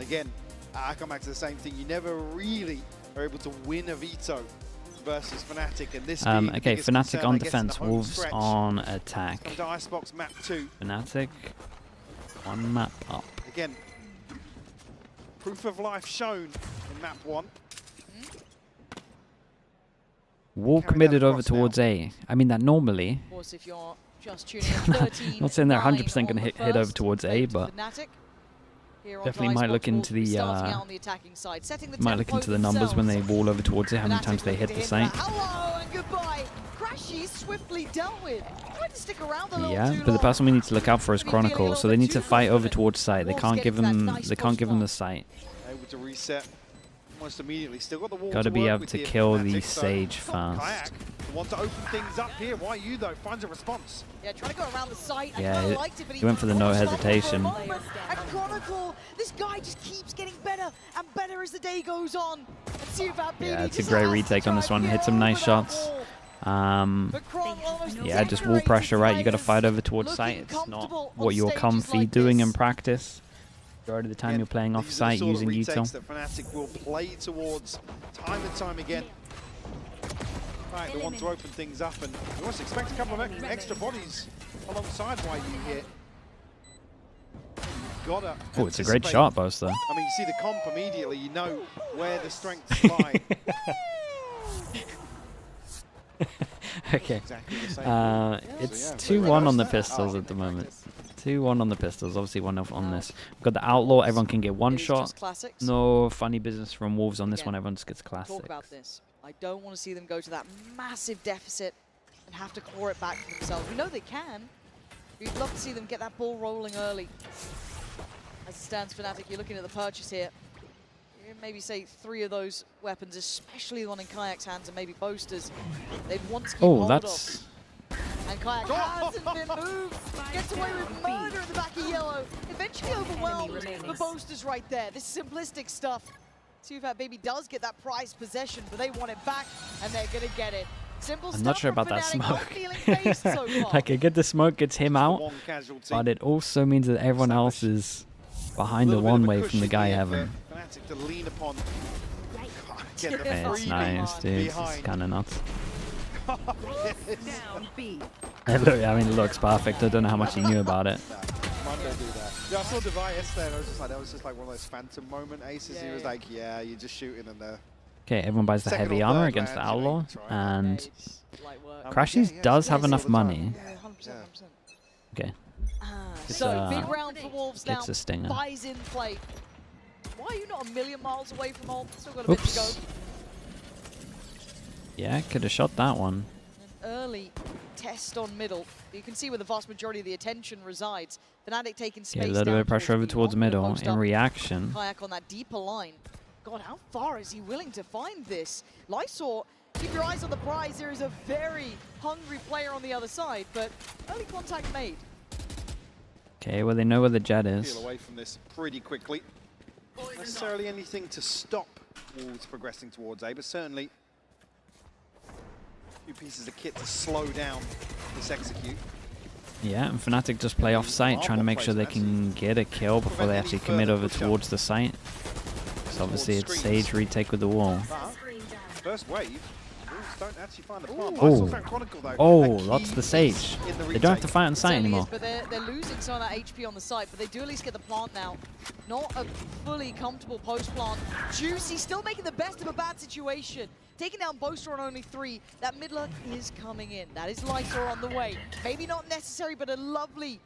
And again, I come back to the same thing. You never really are able to win a veto versus Fnatic, and this okay, Fnatic on defense, Wolves stretch. on attack. Come to Icebox map 2. Fnatic one map up. Again, proof of life shown in map 1. WOL committed over towards A. I mean that normally. Of course, if you're just tuning in, 13, not saying they're 100% going to hit head over towards A, but definitely might look into the might look into the numbers when they wall over towards it, how many times they hit the site. Hello and goodbye. Crashy swiftly dealt with. Tried to stick around a little Yeah, too but the long. person we need to look out for is Chronicle, so they need to fight over towards site. They can't give them the site. Able to reset almost immediately. Still got the wall. Got to be able to kill the Sage fast. Kayak want to open things up here. Why you though? Finds a response. Yeah, trying to go around the site. Yeah, he went for the no hesitation. And Chronicle, this guy just keeps getting better and better as the day goes on. Yeah, it's a great retake on this one. Hit some nice shots. Yeah, just wall pressure, right? You got to fight over towards site. It's not what you're comfy doing in practice. Majority of the time you're playing off site using util. That Fnatic will play towards time and time again. Right, they want to open things up, and you must expect a couple of extra bodies alongside why you hit. Gotta. Oh, it's a great shot, Boaster. I mean, you see the comp immediately. You know where the strengths lie. Okay. Exactly the same. It's 2-1 on the pistols at the moment. 2-1 on the pistols, obviously 1-0 on this. We've got the Outlaw, everyone can get one shot. No funny business from Wolves on this one, everyone just gets classics. Talk about this. I don't want to see them go to that massive deficit and have to claw it back for themselves. We know they can. We'd love to see them get that ball rolling early. As it stands, Fnatic, you're looking at the purchase here. Maybe say 3 of those weapons, especially the one in Kayak's hands and maybe Boaster's. They'd want to keep hold of. And Kayak hasn't been moved. Gets away with murder in the back of yellow. Eventually overwhelmed the Boasters right there. This simplistic stuff. Tufat Baby does get that prized possession, but they want it back, and they're going to get it. Simple I'm not sure about that Fnatic, smoke. Like, I get the smoke gets him out, but it also means that everyone else is behind the one way from the guy having. Yeah, it's nice, dude. It's kind of nuts. I mean, it looks perfect. I don't know how much he knew about it. Yeah, I saw Devi yesterday, and I was just like, that was just like one of those phantom moment aces. Yeah, he was like, yeah, you're just shooting in there. Okay, everyone buys the heavy armor against the Outlaw, and Crashies does have enough money. Yeah, 100%. Okay. So big round for Wolves now. It's a stinger. Buys in play. Why are you not a million miles away from home? Still got a bit to go. Yeah, could have shot that one. An early test on middle. You can see where the vast majority of the attention resides. Fnatic taking space. Yeah, a little bit of pressure over towards middle in reaction. Kayak on that deeper line. God, how far is he willing to find this? Lysor, keep your eyes on the prize. There is a very hungry player on the other side, but early contact made. Okay, well they know where the jet is. Peel away from this pretty quickly. Not necessarily anything to stop Wolves progressing towards A, but certainly a few pieces of kit to slow down this execute. Yeah, and Fnatic just play off site, trying to make sure they can get a kill before they actually commit over towards the site. So obviously it's Sage retake with the wall. First wave. Don't actually find the plant. Oh, that's the Sage. They don't have to fight on site anymore. But they're losing some of that HP on the site, but they do at least get the plant now. Not a fully comfortable post plant. Juicy still making the best of a bad situation. Taking down Boaster on only 3. That mid luck is coming in. That is Lysor on the way. Maybe not necessary, but a lovely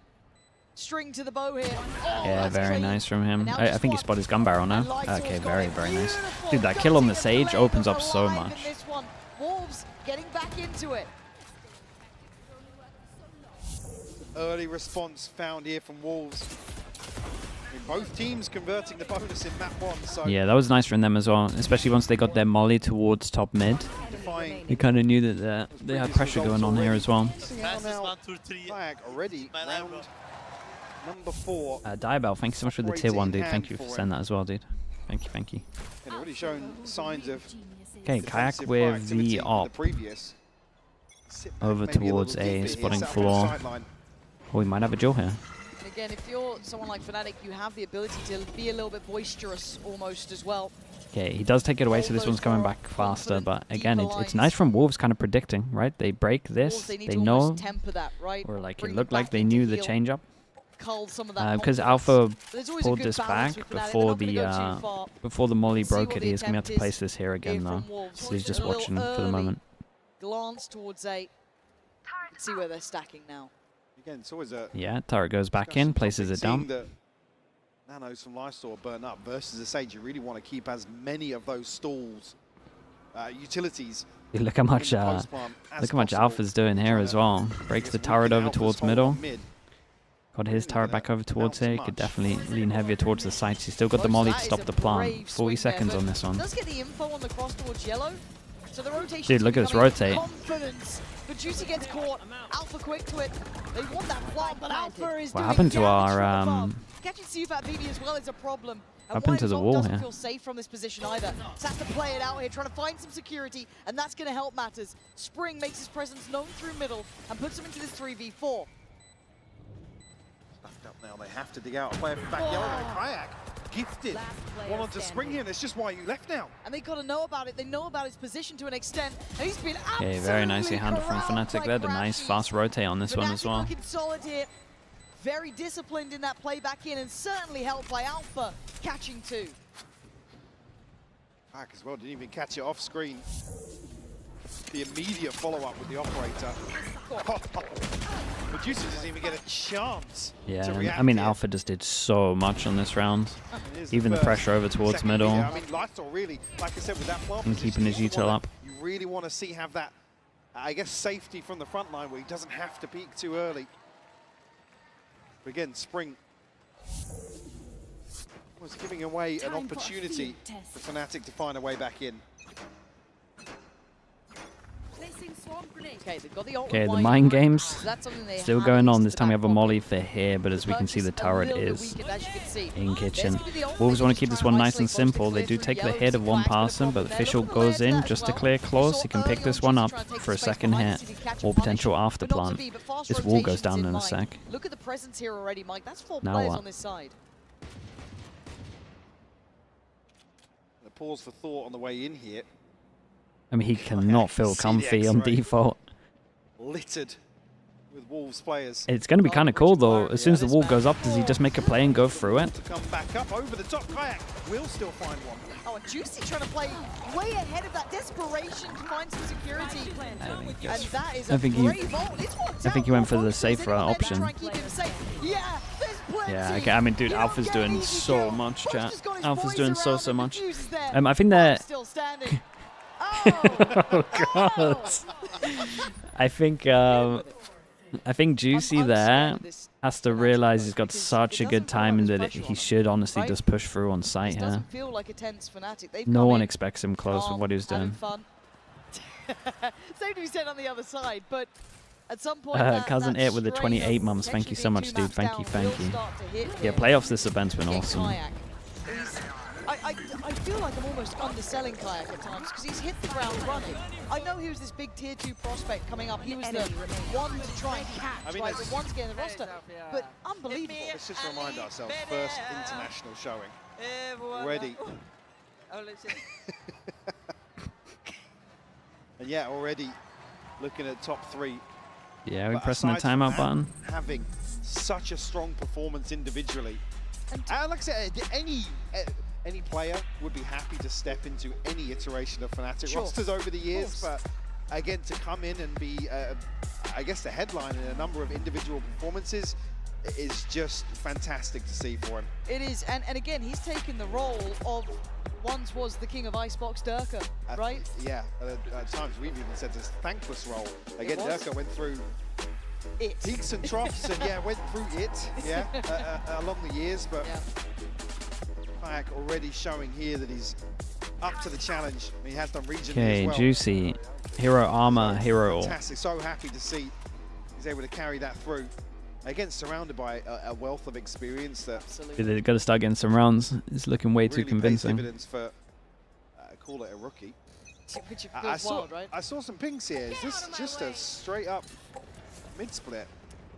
string to the bow here. Oh, yeah, very nice from him. I think he spotted his gun barrel now. Okay, very, very nice. Dude, that kill on the Sage opens up so much. Wolves getting back into it. Early response found here from Wolves. I mean, both teams converting the bonus in map 1. So yeah, that was nice from them as well, especially once they got their molly towards top mid. They kind of knew that they had pressure going on here as well. Already round number 4. Diabell, thank you so much for the tier 1, dude. Thank you for sending that as well, dude. Thank you, thank you. They've already shown signs of. Okay, Kayak with the op. Over towards A, spotting floor. Oh, we might have a duel here. And again, if you're someone like Fnatic, you have the ability to be a little bit boisterous almost as well. Okay, he does take it away, so this one's coming back faster. But again, it's nice from Wolves kind of predicting, right? They break this, Wolves, they know, temper that, right? or like Bring it them looked like back they into knew the heel, change up. cull some of that Because confidence. Alpha But there's always a pulled good this balance back with Fnatic. They're not gonna go too far. before the Molly See broke what it. the He's gonna have attempt to is place this here again here though. from Wolves. So he's just A little watching for the early moment. Glance towards A. Let's see where they're stacking now. Again, it's always a Yeah, turret goes back in, places it down. The nanos from Lysor burn up versus a Sage. You really want to keep as many of those stalls, utilities. Look how much Alpha's doing here as well. Breaks the turret over towards middle. Got his turret back over towards here. Could definitely lean heavier towards the sides. He's still got the molly to stop the plant. 40 seconds on this one. Does get the info on the cross towards yellow. So the rotation. Dude, look at this rotate. Confidence. But Juicy gets caught. Alpha quick to it. They want that plant, but Alpha is What doing happened to damage our from above. Catching CFAT BB as well is a problem. And happened to the wall doesn't here? feel safe from this position either. So has to play it out here, trying to find some security, and that's going to help matters. Spring makes his presence known through middle and puts him into this 3v4. Stuffed up now. They have to dig out a player from back yellow. And Kayak gifted one onto Spring here, and it's just why you left now. And they got to know about it. They know about his position to an extent. And he's been absolutely Okay, very nicely handled from corralled Fnatic by there. The nice Crafties. fast rotate on this one as Fnatic well. looking solid here. Very disciplined in that play back in, and certainly helped by Alpha catching two. Back as well, didn't even catch it off screen. The immediate follow-up with the operator. Producer doesn't even get a chance to Yeah, react I mean, here. Alpha just did so much on this round. It is Even the first, pressure over towards second middle. meter. I mean, Lysor really, like I said, with that plant And position, keeping his you util wanna- up. You really want to see have that, I guess, safety from the front line where he doesn't have to peak too early. But again, Spring was giving away an opportunity for Fnatic to find a way back in. Okay, they've got the ult Okay, the winding mind right games now, so that's something they still have going used on. to This the time we have a back molly pocket. for here, but as we can see, the Purchase a turret little bit is weakened, as you can see. in kitchen. There's gonna be the ult. Wolves They're want to just keep this trying one to nice and isolate close to simple. They clear do through take the yellow. hit of one Flags, but person, but the they're official looking for the goes layer in to just that to as clear well. close. He can Early pick on, this one Juicy up trying to take for a the space second behind hit to see if he can catch or and punish potential him, after but not to plant. be, but fast This wall goes rotations down in a mind. sec. Look at the presence here already, Mike. That's 4 Now players what? on this side. A pause for thought on the way in here. I mean, he cannot see feel the comfy on X-ray. default. Littered with Wolves players. It's going to be kind of cool, though. As soon as the wall Yeah, goes up, does he just make a play and go through it? To come back up over the top. Kayak will still find one. Oh, and Juicy trying to play way ahead of that desperation to find some security. And that is a I think he- brave ult. It's worked I think out he went well for the He's in safer on there to option. try and keep him safe. Yeah, there's plenty. Yeah, okay. I mean, dude, You don't Alpha's get an doing easy so kill. much, Bush chat. just got his Alpha's boys doing so, around so and much. Diffuse is there. I think they're... Still standing. Oh, I think Juicy I'm there scared of this has to Fnatic realize push he's got because such it a good doesn't feel like timing there's that pressure he on him, should honestly right? just push through on sight This here. doesn't feel like a tense Fnatic. They've No come one in expects him close with calm, what he was having doing. fun. Same to be said on the other side, but at some point, Cousin It with the 28 mums. Thank you so much, dude. Thank you, thank you. Yeah, playoffs this event's been awesome. I feel like I'm almost underselling Kayak at times because he's hit the ground running. I know he was this big tier 2 prospect coming up. He was the one to try and catch, I mean, right? The that's- one to get in the roster. But unbelievable. Let's just remind ourselves, first international showing. Already. And yeah, already looking at top 3. Yeah, we're But pressing the aside from timeout that, button. Having such a strong performance individually. And Like I said, any player would be happy to step into any iteration of Fnatic Sure. rosters over the years, Of course. but again, to come in and be, I guess, the headline in a number of individual performances is just fantastic to see for him. it is, and again, he's taken the role of once was the king of Icebox, Durka, right? Yeah, at times we've even said this thankless role. Again, was. Durka went through It. peaks and troughs and yeah, went through it, yeah, along the years, but Yeah. Kayak already showing here that he's up to the challenge. He has done regionally Okay, as well. Juicy. Hero armor, hero ult. Fantastic, so happy to see he's able to carry that through. Again, surrounded by a wealth of experience that Absolutely. They've got to start getting some rounds. It's looking way too really pays convincing. dividends for, call it a rookie. Which I feels saw, wild, right? I saw some pings here. Is this just a straight up mid split,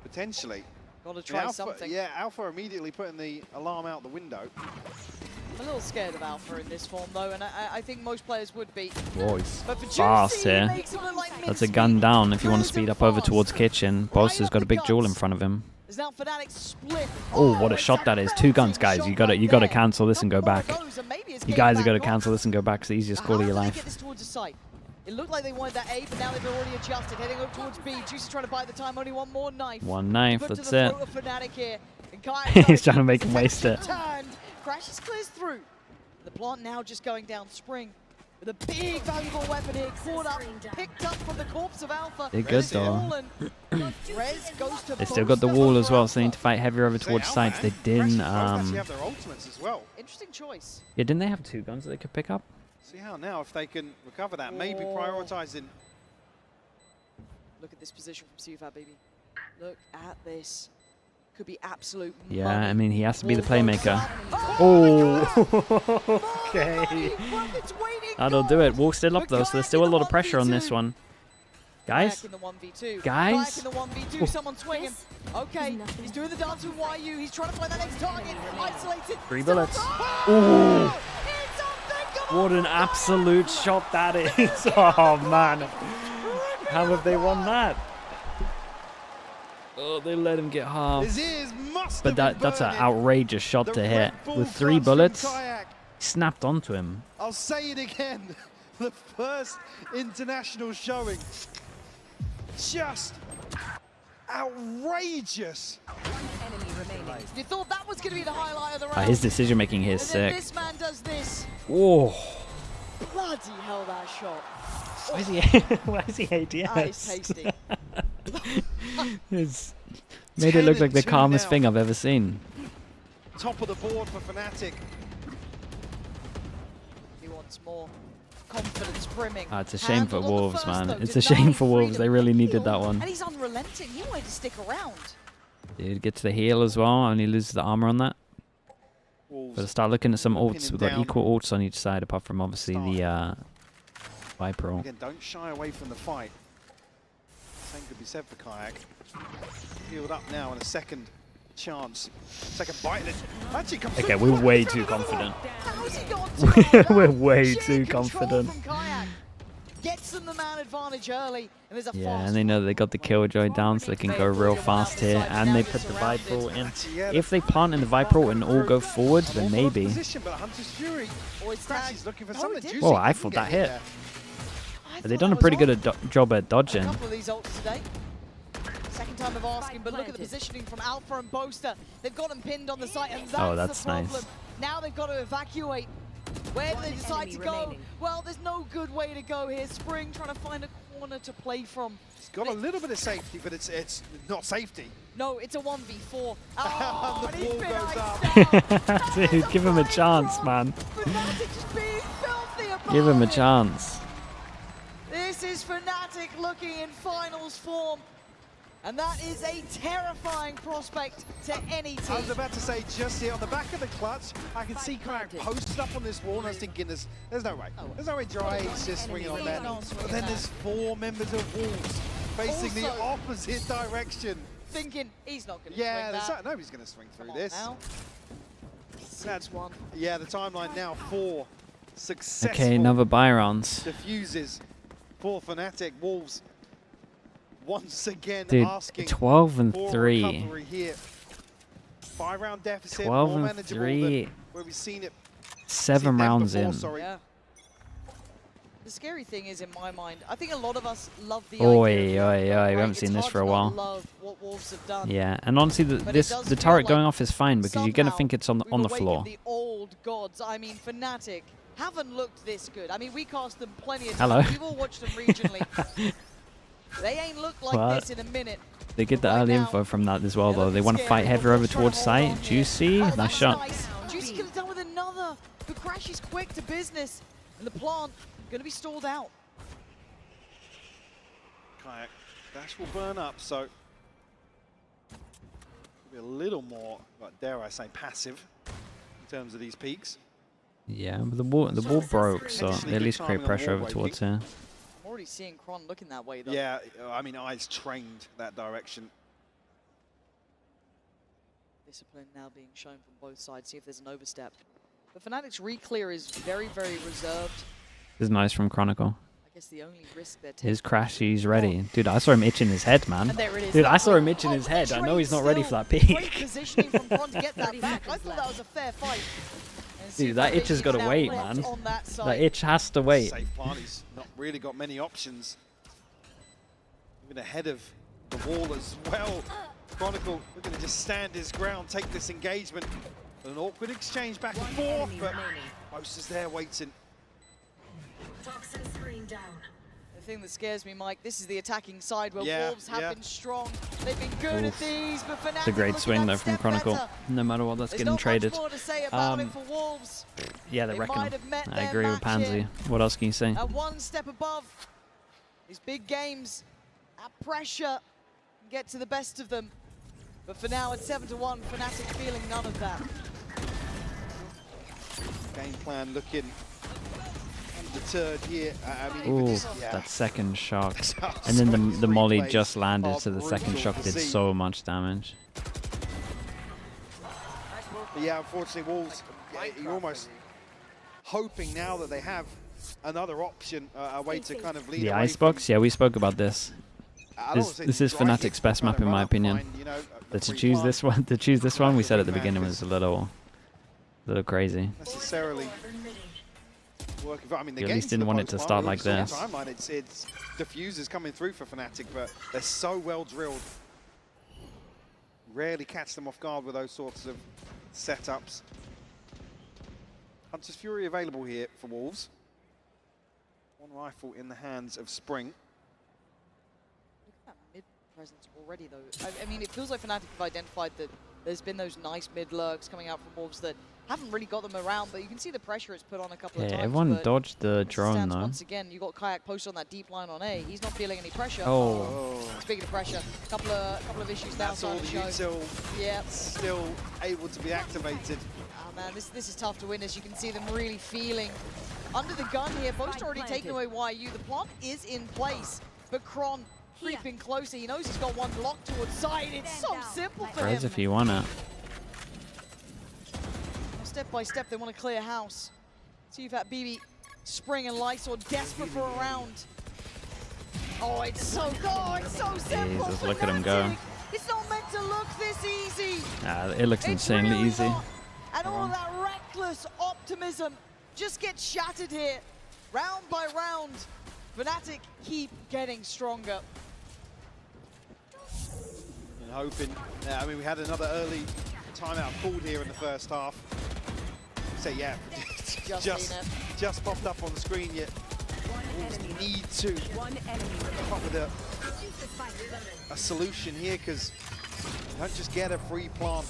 potentially? Gotta try something. Yeah, Alpha immediately putting the alarm out the window. I'm a little scared of Alpha in this form though, and I think most players would be. Whoa, he's But for fast Juicy, here. makes him look like That's a mincemeat. gun down if you want to Drills speed him up over fast. towards Kitchen. Boss has got a big jewel in front of him. There's now Fnatic split. Oh, what a it's shot that is. 2 guns, belting guys. You shot gotta right there. cancel this and go Couple more back. of those and maybe it's You game guys have back got to on. cancel this and go back. It's the easiest How call of do your they life. get this towards the site? It looked like they wanted that A, but now they've already adjusted. Heading over towards B. Juicy trying to buy the time. Only one more knife. One knife, Put to that's the it. throat of Fnatic here. And Kayak He's trying to make him waste it. Turned. Crashes clears through. The plant now just going down Spring. With a big valuable weapon here. Caught up, picked up from the corpse of Alpha. They're good though. Rez goes to They still got the wall as well, so they need to fight heavier over towards sites. They didn't. Actually have their ultimates as well. Interesting choice. Yeah, didn't they have 2 guns that they could pick up? See how now if they can recover that. Maybe Oh. prioritizing. Look at this position from Sufat, baby. Look at this. Could be absolute Yeah, money. I mean, he has to be the Wall goes playmaker. up. Oh, okay. It's waiting That'll goal. do it. Wall's still up But though, so there's Kayak still a in the lot of pressure on this 1v2. one. Kayak Guys? in the 1v2. Guys? Kayak in the 1v2. Someone swinging. Okay, he's doing the dance with YU. He's trying to find that next target. Isolated. 3 Still bullets. on- Ooh. It's unthinkable. What an absolute shot that is. Oh, man. How have they won that? Oh, they let him get half. His ears must But have been that's an burning. outrageous shot The to Red hit. Bull With 3 clutch from bullets, Kayak. snapped onto him. I'll say it again. The first international showing. Just outrageous. You thought that was going to be the highlight of the round. His decision making here is and then sick. this man does this. Whoa. Bloody hell, that shot. Why is he, why is he ADS? That is tasty. It's made it look like the 10-2 calmest now. thing I've ever seen. Top of the board for Fnatic. He wants more. Confidence brimming. It's a shame for Handle on the Wolves, first, man. though, It's a denying shame for Wolves. freedom. They really needed that Heal, one. And he's unrelenting. He wanted to stick around. Dude gets the heal as well. Only loses the armor on that. Wolves. But start looking at some Pin ults. him We've got down. equal ults on each side, apart from obviously the Viper ult. Again, don't shy away from the fight. Same could be said for Kayak. Healed up now in a second chance. Second bite. Actually comes Okay, through. we're way too confident. How's he got to We're way Sheer too control confident. from Kayak. Gets them the man advantage early. And there's a Yeah, fast and they know they got the Killjoy down, so they can go real fast here. And they put the Viper ult in. Yeah, If they plant in the Viper ult and all go forward, then maybe. Position, but Hunter's Fury. Boys Crashes looking for Oh, something he did. juicy. Oh, I Couldn't thought get that hit. there. But they've done a pretty good job at A dodging. couple of these ults today. Second time of asking, but look at the positioning from Alpha and Boaster. They've got him pinned on the site, and that's the problem. nice. Now they've got to evacuate. Where do they decide to go? Well, there's no good way to go here. Spring trying to find a corner to play from. It's got a little bit of safety, but it's not safety. No, it's a 1v4. Oh, The and he's ball been goes iced out. Dude, give him a chance, man. Fnatic just being filthy about Give him a it. chance. This is Fnatic looking in finals form. And that is a terrifying prospect to any team. I was about to say, just here on the back of the clutch, I can see Kayak posted up on this wall, and I was thinking, there's no way. There's no way Dry is just swinging on that. But then there's 4 members of Wolves facing the Also- opposite direction. Thinking he's not going to Yeah, swing that. nobody's going to swing through Come on this. now. That's 6-1. Yeah, the timeline now 4 successful Okay, another buy rounds. diffuses for Fnatic. Wolves once again Dude, asking 12 and for 3. recovery here. 5-round deficit, 12 more and manageable 3. than where we've seen it. 7 seen them rounds before, in. Sorry. Yeah. The scary thing is, in my mind, I think a lot of us love the Oi, idea of oi, the oi, we right? haven't It's seen this hard for a to not while. love what Wolves have done. Yeah, and honestly, But it this does the feel turret like going off is fine because you're gonna somehow think it's on we've the awakened floor. the old gods. I mean, Fnatic haven't looked this good. I mean, we cast them plenty of Hello. times. We've all watched them regionally. They ain't looked like What? this in a minute. They get the Right early now, info from that as well, they're though. They looking want to scary, fight but heavier over Wolves trying to towards hold on site. here. Juicy, Oh, nice that's shot. nice. Juicy could have done with another, but Crash is quick to business. And the plant going to be stalled out. Kayak dash will burn up, so be a little more, dare I say, passive in terms of these peaks. Yeah, but the wall broke, so Potentially they at good least create timing on pressure wall over breaking. towards here. I'm already seeing Kron looking that way, though. Yeah, I mean, eyes trained that direction. Discipline now being shown from both sides. See if there's an overstep. But Fnatic's re-clear is very, very reserved. This is nice from Chronicle. I guess the only risk they're taking. His crash, he's ready. Dude, I saw him itching his head, man. And there it is. Dude, I saw him itching his head. I know he's not ready for that Great peak. positioning from Kron to get that back. I thought that was a fair fight. Dude, that itch has got to wait, man. That itch has to wait. Safe plan. He's not really got many options. Even ahead of the wall as well. Chronicle looking to just stand his ground, take this engagement. An awkward exchange back and forth, but Boast is there waiting. The thing that scares me, Mike, this is the attacking side where Wolves have been strong. They've been good at these, but Fnatic It's a great swing though from Chronicle. No matter what, that's getting traded. There's not much more to say about it for Wolves. Yeah, they're wrecking him. I agree with Pansy. What else can you say? At one step above, these big games, at pressure, get to the best of them. But for now, it's 7-1. Fnatic feeling none of that. Game plan looking undeterred here. I mean, Ooh, that second shock. And then the molly just landed, so the second shock did so much damage. But yeah, unfortunately, Wolves, you're almost hoping now that they have another option, a way to kind of lead The away Icebox? Yeah, we spoke about this. This is driving Fnatic's best map in my opinion. you know, But to choose this one, we said at the beginning was a little crazy. necessarily working. I mean, the You at least didn't want it to start like this. Timeline, it's diffusers coming through for Fnatic, but they're so well drilled. Rarely catch them off guard with those sorts of setups. Hunter's Fury available here for Wolves. One rifle in the hands of Spring. Look at that mid presence already, though. I mean, it feels like Fnatic have identified that there's been those nice mid lurks coming out from Wolves that haven't really got them around, but you can see the pressure it's put on a couple of times. Everyone dodged the drone though. Once again, you got Kayak posted on that deep line on A. He's not feeling any pressure. Oh. Speaking of pressure, couple of issues That's all downside the of show. util still able to be activated. Oh man, this is tough to win, as you can see them really feeling under the gun here. Boast already taken away YU. The plant is in place, but Kron creeping closer. He knows he's got one locked towards side. It's so simple for him. If you want it. Step by step, they want to clear house. See if that BB, Spring and Lysor desperate for a round. Oh, it's so simple. Jesus, look at him go. It's not meant to look this easy. It looks insanely really easy. Not. And all of that reckless optimism just gets shattered here. Round by round, Fnatic keep getting stronger. And hoping, I mean, we had another early timeout called here in the first half. So yeah, just popped up on the screen yet. Wolves need to come up with a solution here, because you don't just get a free plant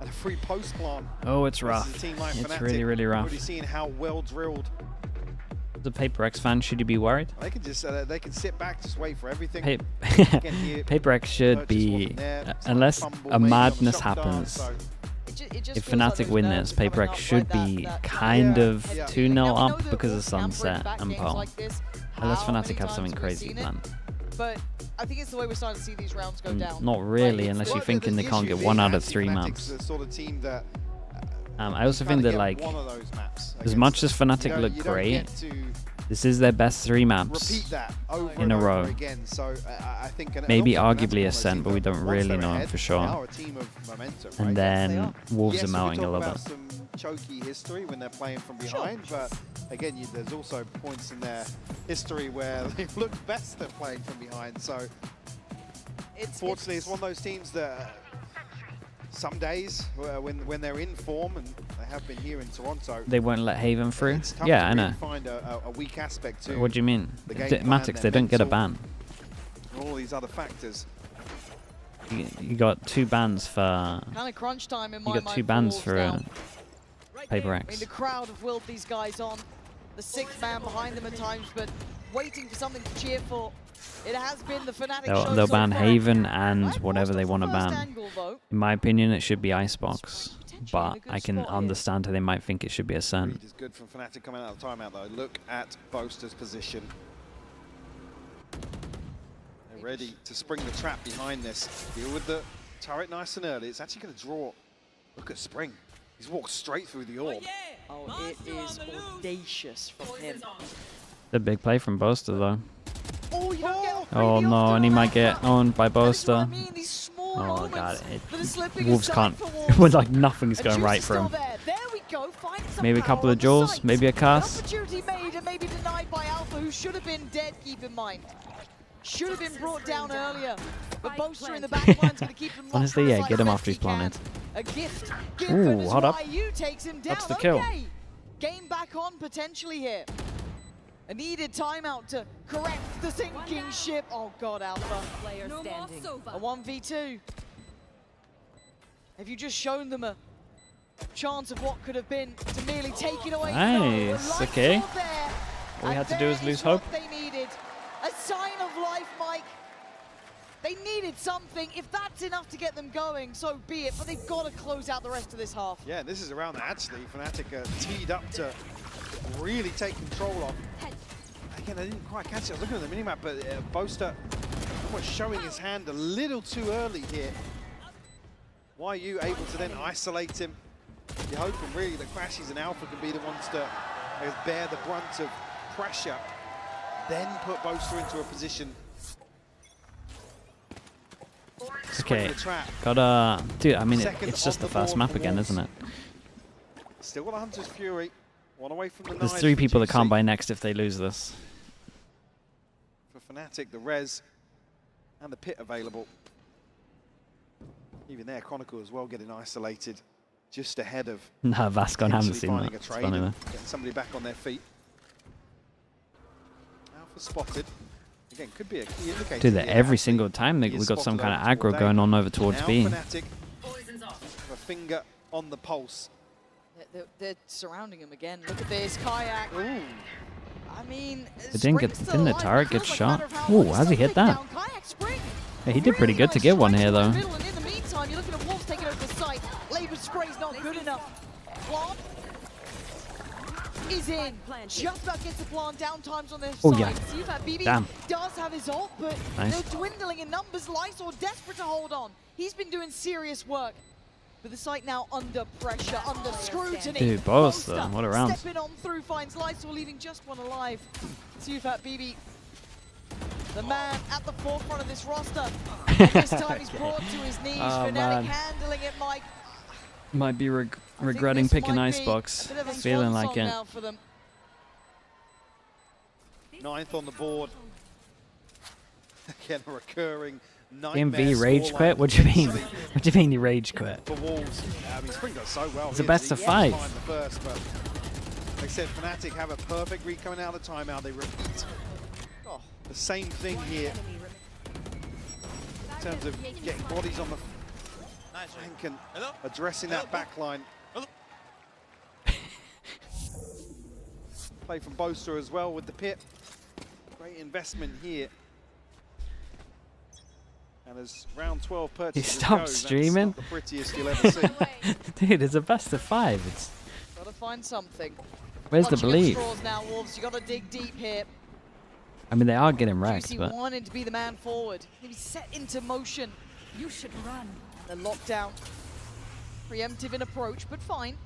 and a free post plant. Oh, it's rough. It's really, really rough. Already seeing how well drilled. The Paper X fan, should you be worried? They can just they can sit back, just wait for everything. Paper X should be, unless a madness happens. If Fnatic win this, Paper X should be kind of 2-0 up because of Sunset and Pole. Unless Fnatic have something crazy planned. But I think it's the way we're starting to see these rounds go down. Not really, unless you're thinking they can't get 1 out of 3 maps. I also think that, like, as much as Fnatic look great, this is their best 3 maps in a row. Maybe arguably Ascent, but we don't really know for sure. And then Wolves are melting a little bit. Some choky history when they're playing from behind, but again, there's also points in their history where they've looked best at playing from behind. So unfortunately, it's one of those teams that some days when they're in form, and they have been here in Toronto, they won't let Haven through. Yeah, I know. Find a weak aspect to. What do you mean? Matix, they don't get a ban. All these other factors. You got 2 bans for. Kind of crunch time in my You got 2 bans for Paper X. I mean, the crowd have willed these guys on. The 6th man behind them at times, but waiting for something to cheer for. It has been the Fnatic. They'll ban Haven and whatever they want to ban. In my opinion, it should be Icebox, but I can understand how they might think it should be Ascent. It is good from Fnatic coming out of the timeout though. Look at Boaster's position. They're ready to spring the trap behind this. Deal with the Turret nice and early. It's actually going to draw. Look at Spring. He's walked straight through the orb. Oh, it is audacious from him. The big play from Boaster though. Oh, you don't get Oh no, and he might get owned by Boaster. I mean, these small Oh god, Wolves can't. With like nothing's going right for him. There we go. Find some Maybe a couple power of on the jewels, site. maybe a cast. An opportunity made and maybe denied by Alpha, who should have been dead, keep in mind. Should have been brought down earlier. But Boaster in the back line's going to keep him locked. Honestly, yeah, get him after he's planted. A gift Ooh, given as hold up. YU takes him down. That's the kill. Okay. Game back on potentially here. A needed timeout to correct the sinking ship. Oh god, Alpha. Player standing. A 1v2. Have you just shown them a chance of what could have been to merely take it away? Nice, No, okay. there. All we And had to do is there lose what hope. They needed a sign of life, Mike. They needed something. If that's enough to get them going, so be it. But they've got to close out the rest of this half. Yeah, this is around that actually. Fnatic teed up to really take control of. Again, I didn't quite catch it. I was looking at the minimap, but Boaster was showing his hand a little too early here. YU able to then isolate him. You're hoping really that Crashies and Alpha can be the ones to bear the brunt of pressure, then put Boaster into a position. Okay, The trap. gotta... Dude, I mean, Second it's just on the the first board map for again, Wolves. isn't it? Still got a Hunter's Fury. One away from the There's knives 3 for people that Juicy. can't buy next if they lose this. For Fnatic, the Res and the Pit available. Even there, Chronicle as well getting isolated just ahead of Nah, Vascon haven't potentially seen finding that. a It's trade funny and though. getting somebody back on their feet. Alpha spotted. Again, could be a key indicator. Dude, that here, every actually. single time He we is got some spotted kind of over aggro towards going A. on over towards Now B. Fnatic have a finger on the pulse. They're surrounding him again. Look at this kayak. Ooh. I mean, It didn't Spring's the still turret alive. get Feels like shot? a matter of how Ooh, long how's he he's hit that? down. Kayak Spring. Yeah, he did pretty good to nice get one strike here to the though. middle, and in the meantime, you're looking at Wolves taking over the site. Labor spray's not good enough. Plant is in. Just about gets the plant. Downtimes on their Oh, side. yeah. See if that BB Damn. does have his ult, but Nice. they're dwindling in numbers. Lysor desperate to hold on. He's been doing serious work. But the site now under pressure, under scrutiny. Dude, Boaster, what a round. Stepping on through, finds Lysor, leaving just one alive. Sufat BB, the man at the forefront of this roster. And this time he's brought to his knees. Oh, Fnatic man. handling it, Mike. Might be I think regretting this picking might be Icebox. a bit of a Feeling swan like song it. now for them. 9th on the board. Again, a recurring nightmare. Game V rage scoreline quit? What do you mean? potentially What do you mean he rage quit? For Wolves. I mean, Spring does so well. It's a here. best He of gets 5. behind the first, but like I said, Fnatic have a perfect read coming out of the timeout. They repeat the same thing here in terms of getting bodies on the flank and addressing that back line. Play from Boaster as well with the pit. Great investment here. And as round 12 purchases stopped go, that's streaming? not the prettiest you'll ever see. Dude, it's a best of 5. It's Gotta find something. where's the Clutching at belief? straws now, Wolves. You gotta dig deep here. I mean, they are getting wrecked, Juicy but wanted to be the man forward. Maybe set into motion. You should run. The lockdown. Preemptive in approach, but fine.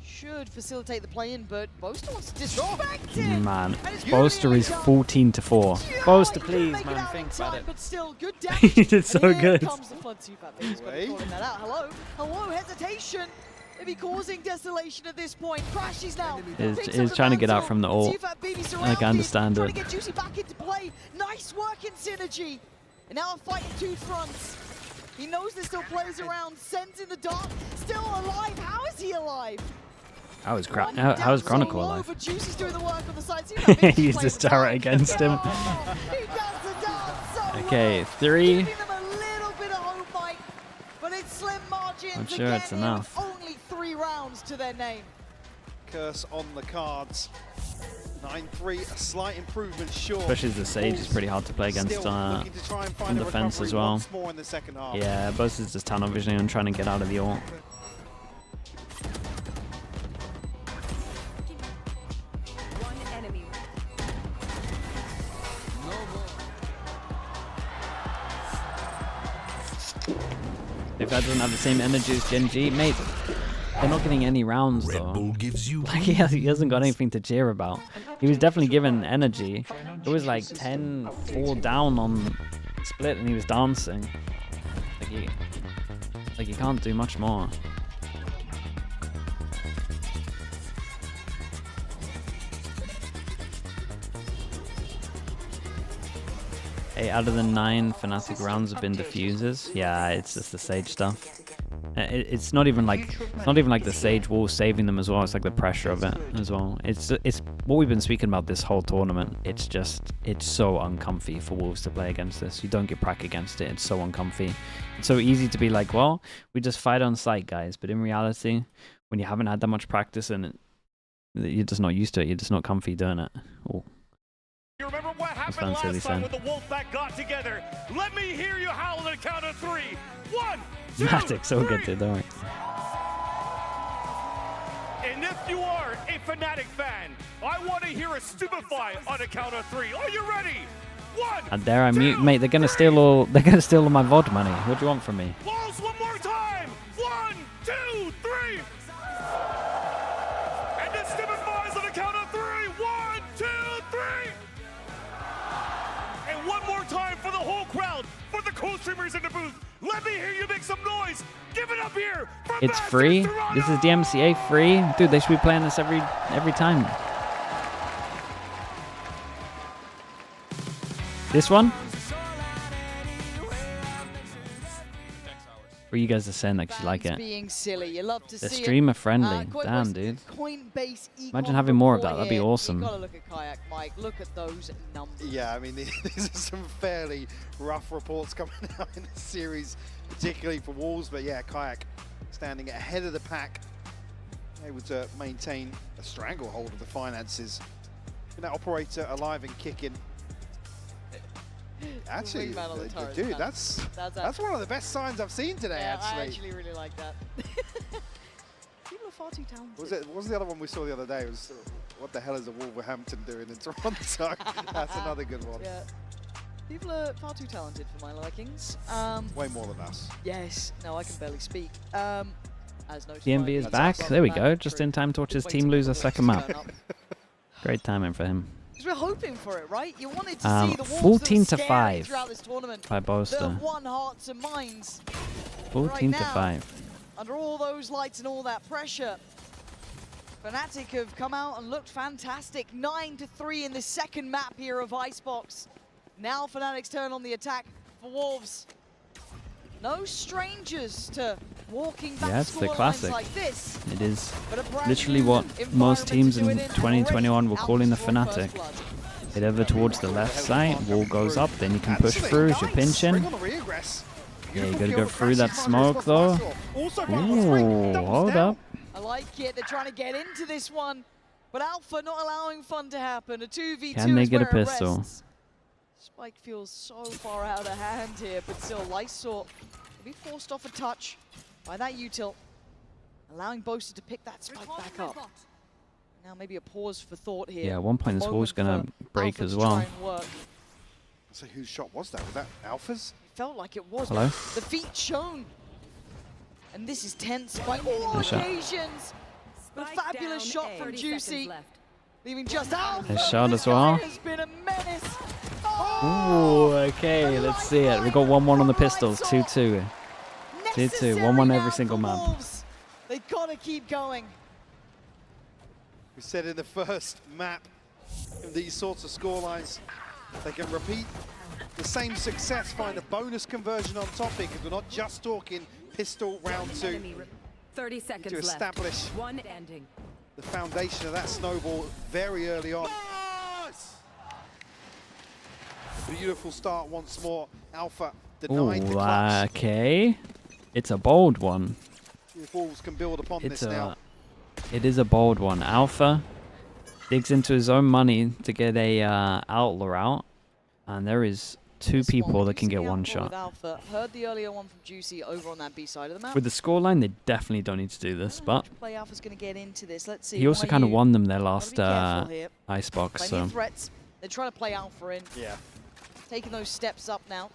Should facilitate the play-in, but Boaster wants to disrespect him. man, And it's Boaster really is done. 14-4. Yeah, Boaster, he couldn't please, make it man, out think in about time, it. But still, good damage. He did so And here good. comes the flood super. Baby's got to Wait. calling that out. Hello, hello, hesitation. Maybe causing desolation at this point. Crashies now. He's Picks he's up trying to the get out mantle. from the ult. Sufat BB I surrounded, can understand trying it. to get Juicy back into play. Nice work in synergy. And now a fight in 2 fronts. He knows there's still players around. Sends in the dark. Still alive. How is he alive? How is One how down is so Chronicle low, alive? but Juicy's doing the work on the side. Sufat BB's He used playing his the turret dark. against him. Oh, he does the dance so Okay, well. 3. Giving them a little bit of hope, Mike, but it's slim margins. I'm sure again it's here enough. with only 3 rounds to their name. Curse on the cards. 9-3, a slight improvement, sure. Especially as the Sage is pretty hard to play against Still looking to try and find on a defense as recovery well. once more in the second half. Yeah, Boaster's just tunnel visioning and trying to get out of the ult. One enemy. If that doesn't have the same energy as Gen G, mate, they're not getting any rounds Red though. Bull gives you Like he hasn't got anything to cheer about. He was definitely given energy. It was like 10-4 down on split and he was dancing. Like he can't do much more. Eight out of the 9 Fnatic rounds have been diffusers. Yeah, it's just the Sage stuff. It's not even like the Sage wall saving them as well. It's like the pressure of it as well. It's what we've been speaking about this whole tournament. It's so uncomfy for Wolves to play against this. You don't get prac against it. It's so uncomfy. It's so easy to be like, well, we just fight on sight, guys. But in reality, when you haven't had that much practice and you're just not used to it, you're just not comfy doing it. Ooh. You remember what happened last time when the Wolfpack got together? Let me hear you howl on the count of 3. 1, 2, Fnatic, so 3. good, dude, don't worry. And if you are a Fnatic fan, I want to hear a stupefy on the count of 3. Are you ready? 1. How dare I mute, mate? They're gonna steal all my VOD money. What do you want from me? Walls one more time. 1, 2, 3. And the stupefies on the count of 3. 1, 2, 3. And one more time for the whole crowd, for the co-streamers in the booth. Let me hear you make some noise. Give it up here. It's free. This is the MCA free, dude. They should be playing this every time. This one? Or you guys are saying that 'cause you like it. Being silly. You love to They're see streamer friendly. Coinbase- Damn, dude. Coinbase Imagine having more of that. That'd be here. awesome. You gotta look at Kayak, Mike. Look at those numbers. Yeah, I mean, these are some fairly rough reports coming out in the series, particularly for Wolves. But yeah, Kayak standing ahead of the pack, able to maintain a stranglehold of the finances. That operator alive and kicking. Actually, Wingman on the turret, dude, that's one of the best signs I've seen today. Yeah, actually, I actually really like that. People are far too talented. What was the other one we saw the other day? It was what the hell is a Wolverhampton doing in Toronto? That's another good one. Yeah. People are far too talented for my likings. Way more than us. Yes. No, I can barely speak. As noted. DMV is back. There we go. Just in time to watch his team lose a second map. Because Great timing for him. we're hoping for it, right? You wanted to see the Wolves 14 that to are scary 5 throughout this tournament. by That Boaster. have won hearts and minds. 14 right to now, 5. Under all those lights and all that pressure, Fnatic have come out and looked fantastic. 9 to 3 in the second map here of Icebox. Now Fnatic's turn on the attack for Wolves. No strangers to walking back Yeah, it's the scorelines classic. like this. It is But a brand literally new what most environment teams to in do it and 2021 were already calling the outscored Fnatic. First Blood. Hit over towards the left side, wall goes up, then you can push through as you're pinching. Yeah, you gotta go through that smoke though. Ooh, hold up. I like it. They're trying to get into this one, but Alpha not allowing fun to happen. A 2v2 Can they is get a where it pistol? rests. Spike feels so far out of hand here, but still, Lysor will be forced off a touch by that util, allowing Boaster to pick that spike back up. Now maybe a pause for thought here. Yeah, at one point A this wall's moment gonna for break Alpha as to well. try and work. So whose shot was that? Was that Alpha's? It felt like it was. Hello? The feet shown. And this is tense by all Nice shot. occasions. A Spike fabulous down shot A. from 30 Juicy. seconds left. Leaving just Alpha. Nice shot This as well. guy has been a menace. Ooh, okay, let's see it. We got 1-1 on the pistols, 2-2. 2-2, 1-1 every single map. They gotta keep going. We said in the first map, in these sorts of scorelines, they can repeat the same success, find a bonus conversion on top here, because we're not just talking pistol round 2 Enemy 30 seconds to establish left. One ending. the foundation of that snowball very early on. A beautiful start once more. Alpha denied the Ooh, clutch. okay. It's a bold one. If Wolves can build upon It's this now. It is a bold one. Alpha digs into his own money to get a outlaw out, and there is two This one, people we that do can see get the one outlaw shot. with Alpha. Heard the earlier one from Juicy over on that B side of the map. With the scoreline, they definitely don't need to do this, How but much play Alpha's going to get into this. Let's see. he also kind of won them their last Icebox. Icebox, Plenty so of threats. They're trying to play Alpha in. Yeah. Taking those steps up now.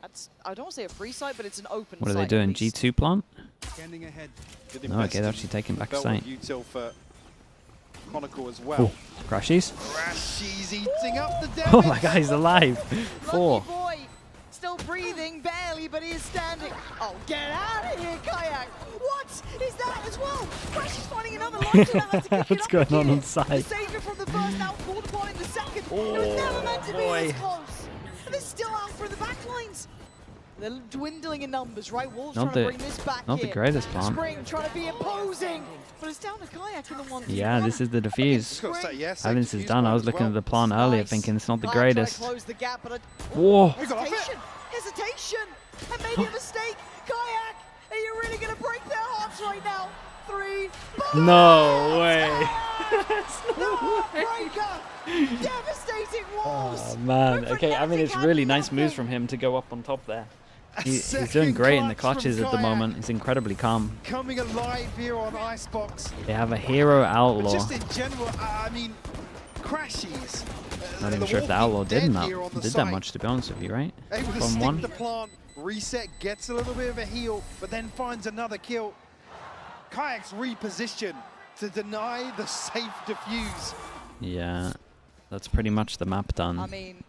That's, I don't want to say a free site, but it's an open What are site. they doing? at least. G2 plant? Standing ahead. No, okay, they're actually taking back a site. Util for Chronicle as well. Oh, Crashies? Crashies eating up the Oh damage. my god, he's alive. 4. Lucky boy, still breathing, barely, but he is standing. Oh, get out of here, Kayak. What is that as well? Crash is finding another line to that to kick it What's up going on again. side? The savior from the first out, called upon in the second. It was never meant to be this close. And they're still out for the back lines. They're dwindling in numbers, right? Wolves trying to bring this back Not here. the greatest plant. Spring trying to be imposing, but it's down to Kayak in the one. Yeah, this is the defuse. Evans is done. I was looking at the plant earlier thinking it's not the greatest. Close the gap, but Whoa. Hesitation, and maybe a mistake. Kayak, are you really going to break their hearts right now? 3, No way. Breaker, devastating Wolves. Oh man. But Okay, I mean it's Fnatic really had nice moves from him to go up on top there. He's doing great in the clutches at the moment. He's incredibly calm. Coming alive here on Icebox. They have a hero But outlaw. just in general, I mean, Crashies. Not even sure if the outlaw did that much, to be honest with you, right? Able to From stick one. the plant, reset, gets a little bit of a heal, but then finds another kill. Kayak's reposition to deny the safe defuse. Yeah, that's pretty much the map done. I mean,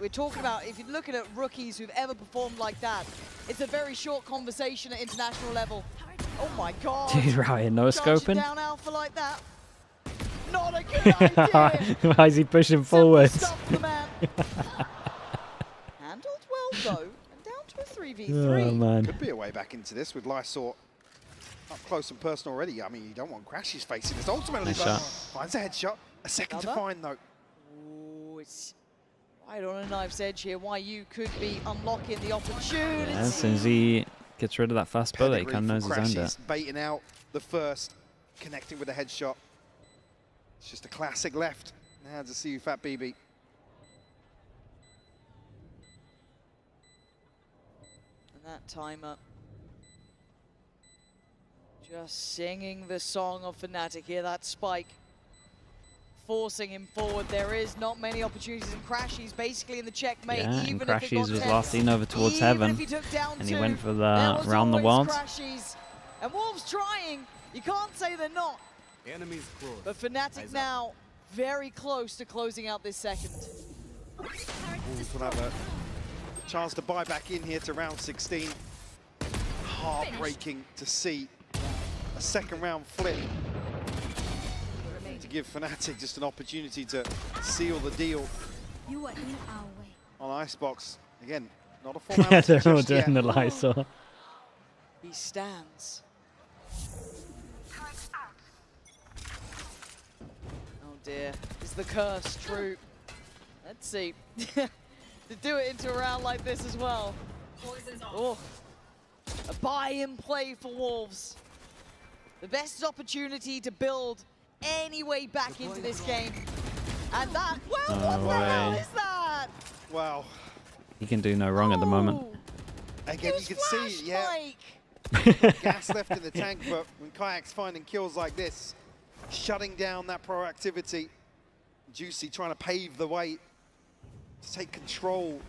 we're talking about, if you're looking at rookies who've ever performed like that, it's a very short conversation at international level. Oh my god. Dude, Ryan, no scoping. Down Alpha like that. Not a good idea. Why is he pushing Simple forwards? stuff for the man. Handled well though, and down to a 3v3. Oh man. Could be a way back into this with Lysor up close and personal already. I mean, you don't want Crashies facing this ultimately, Nice but shot. finds a headshot. A second to find though. Ooh, it's right on a knife's edge here. YU could be unlocking the opportunity. Yeah, as soon as he gets rid of that fast bullet, he Pedigree kind of knows from he's owned Crashies, it. baiting out the first, connecting with a headshot. It's just a classic left. Now to see Fat BB. And that timer just singing the song of Fnatic here, that spike forcing him forward. There is not many opportunities, and Crashies basically in the checkmate. Yeah, even and if it got Crashies was tense, last seen over towards even heaven, if he took down and he two, went for there the was round the always world. Crashies. And Wolves trying, you can't say they're not. Enemies close. But Fnatic now very close to closing out this second. Wolves will have a chance to buy back in here to round 16. Heartbreaking to see a second round flip to give Fnatic just an opportunity to seal the deal You are in our way. on Icebox. Again, not a Yeah, formality they're all just doing yet. the Lysor. He stands. Oh dear, is the curse true? Let's see. To do it into a round like this as well. Oh, a buy-in play for Wolves. The best opportunity to build any way back into this game. And that, well, No what the hell way. is that? Wow. He can do no wrong at the moment. Oh, Again, it you was can see, yeah, Flashbike. gas left in the tank, but when Kayak's finding kills like this, shutting down that proactivity, Juicy trying to pave the way to take control.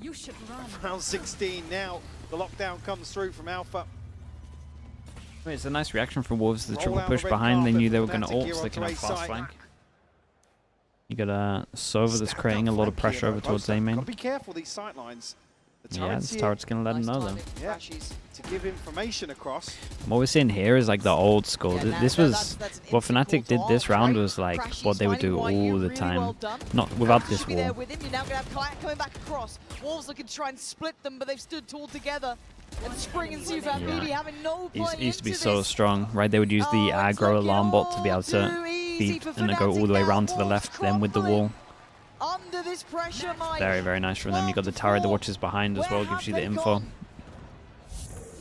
You should run. Round 16 now, the lockdown comes through from Alpha. I mean, it's a nice reaction from Wolves. The Roll triple out push the red behind. They carpet knew they for were going to Fnatic ult, here so they onto can have A fast side. flank. You got Sova that's Stacked creating a up lot of flank pressure here, over though. towards Both A main. Gotta be careful, these sight lines. The Yeah, turret's this here turret's going to let Nice him know timing, though. Yeah. Crashies. to give information across. What we're seeing here is like the old school. Yeah, This now was that's an what instant Fnatic call did to this arms, round right? was like Crashies what they would do finding YU all the really time. well done. Not without Crashies this should be there wall. with him. You're now going to have Kayak coming back across. Wolves looking to try and split them, but they've stood tall together. And Spring and Sufat Yeah. BB having no It play used to be into so this. strong, right? They would use the Oh, it's aggro looking alarm bot to be all able to too easy beat for and then go all the way Fnatic around to the now. left, then with the Wolves wall. Under this pressure, Mike. Very, very nice from them. You got the turret that watches behind as well, gives you the info.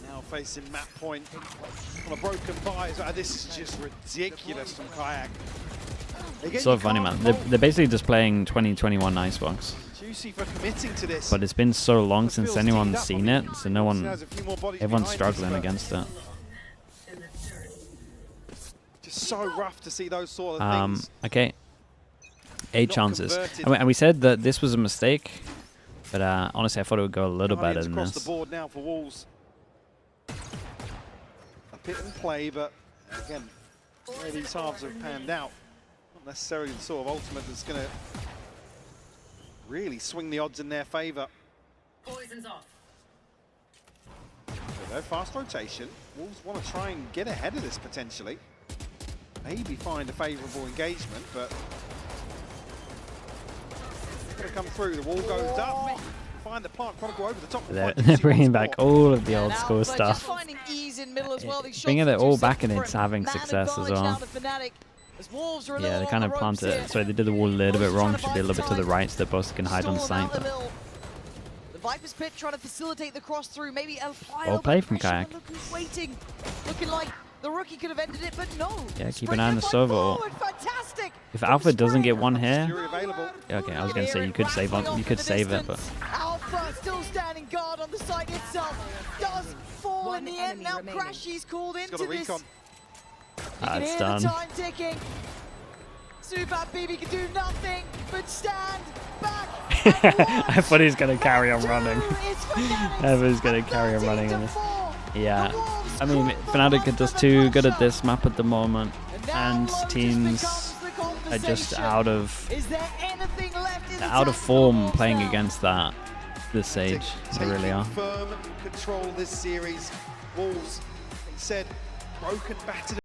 Now facing map point on a broken buy. This is just ridiculous from Kayak. Again, So you funny, can't man. fault They're basically just playing 2021 Icebox. Juicy for committing to this. But it's been so long The since field's anyone's teamed up. seen it, so no one, Has a few more bodies everyone's behind struggling us, but against it. Just so rough to see those sort of things. Okay. 8 Not chances. converted. And we said that this was a mistake But honestly, I thought it would go a little better Guardians than across this. the board now for Wolves. A pit and play, but again, the way these halves have panned out, not necessarily the sort of ultimate that's going to really swing the odds in their favour. Poison's off. So fast rotation. Wolves want to try and get ahead of this potentially. Maybe find a favourable engagement, but it's going to come through. The wall goes up. Find the plant chronicle over the top. They're bringing back all of the old school stuff. Bringing it all back, and it's having success as well. Yeah, they kind of planted it. Sorry, they did the wall a little bit wrong. Should be a little bit to the right, so that both can hide on site. But the Viper's Pit trying to facilitate the cross through. Maybe El Fly. well played from Kayak. Look who's waiting. Looking like the rookie could have ended it, but no. Yeah, keep an eye on the server. Fantastic. If Alpha doesn't get one here, yeah, okay, I was gonna say you could save it, but Alpha still standing guard on the site itself. Does fall in the end. Now Crashy's called into this. it's done. The time ticking. Super BB can do nothing but stand back. I thought he was gonna carry on running. I was gonna carry on running on this. Yeah, I mean, Fnatic are just too good at this map at the moment, and teams are just out of form playing against this stage. They really are. Firm control this series. Wolves, he said, broken, battered.